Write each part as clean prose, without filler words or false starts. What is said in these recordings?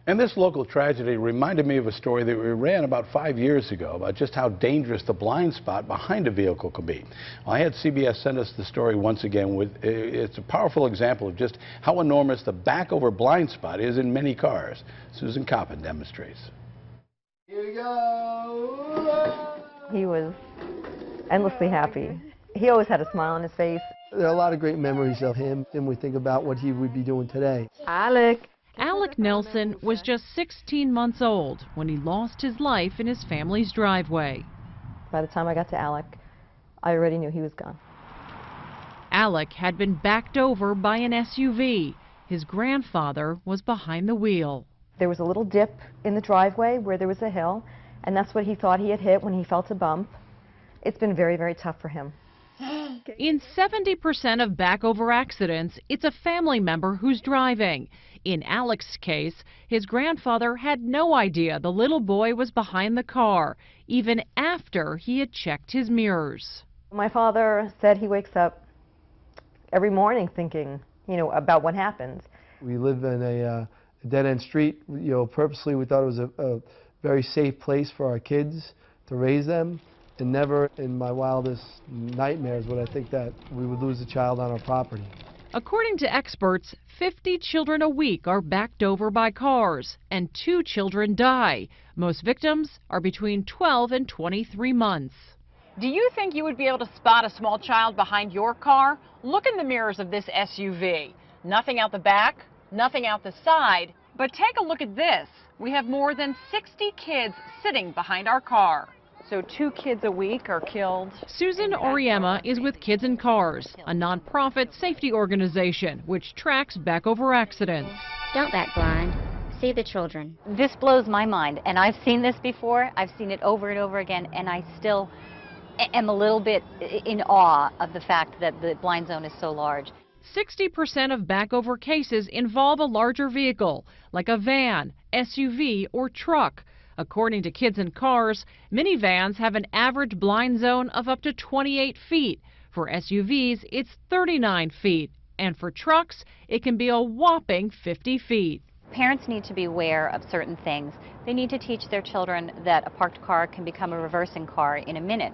And this local tragedy reminded me of a story that we ran about 5 years ago about just how dangerous the blind spot behind a vehicle can be. Well, I had CBS send us the story once again. It's a powerful example of just how enormous the back-over blind spot is in many cars. Susan Koeppen demonstrates. Here we go. He was endlessly happy. He always had a smile on his face. There are a lot of great memories of him, and we think about what he would be doing today. Alec Nelson was just 16 months old when he lost his life in his family's driveway. By the time I got to Alec, I already knew he was gone. Alec had been backed over by an SUV. His grandfather was behind the wheel. There was a little dip in the driveway where there was a hill, and that's what he thought he had hit when he felt a bump. It's been very, very tough for him. In 70% of back-over accidents, it's a family member who's driving. In Alec's case, his grandfather had no idea the little boy was behind the car, even after he had checked his mirrors. My father said he wakes up every morning thinking, about what happened. We live in a dead-end street. Purposely we thought it was a very safe place for our kids to raise them. And never in my wildest nightmares would I think that we would lose a child on our property. According to experts, 50 children a week are backed over by cars, and 2 children die. Most victims are between 12 and 23 months. Do you think you would be able to spot a small child behind your car? Look in the mirrors of this SUV. Nothing out the back, nothing out the side. But take a look at this. We have more than 60 kids sitting behind our car. So 2 kids a week are killed. Susan Oriema is with Kids in Cars, a nonprofit safety organization which tracks back-over accidents. Don't back blind. See the children. This blows my mind, and I've seen this before. I've seen it over and over again, and I still am a little bit in awe of the fact that the blind zone is so large. 60% of back-over cases involve a larger vehicle, like a van, SUV, or truck. According to Kids in Cars, minivans have an average blind zone of up to 28 feet. For SUVs, it's 39 feet. And for trucks, it can be a whopping 50 feet. Parents need to be aware of certain things. They need to teach their children that a parked car can become a reversing car in a minute.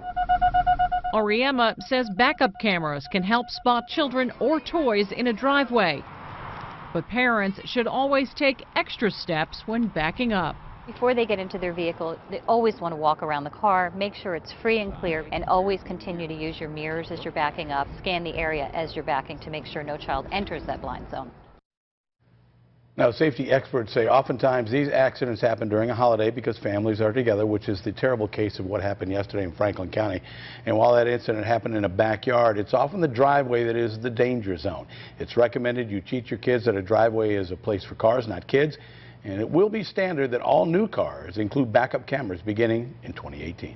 Oriema says backup cameras can help spot children or toys in a driveway. But parents should always take extra steps when backing up. Before they get into their vehicle, they always want to walk around the car, make sure it's free and clear, and always continue to use your mirrors as you're backing up. Scan the area as you're backing to make sure no child enters that blind zone. Now, safety experts say oftentimes these accidents happen during a holiday because families are together, which is the terrible case of what happened yesterday in Franklin County. And while that incident happened in a backyard, it's often the driveway that is the danger zone. It's recommended you teach your kids that a driveway is a place for cars, not kids. And it will be standard that all new cars include backup cameras beginning in 2018.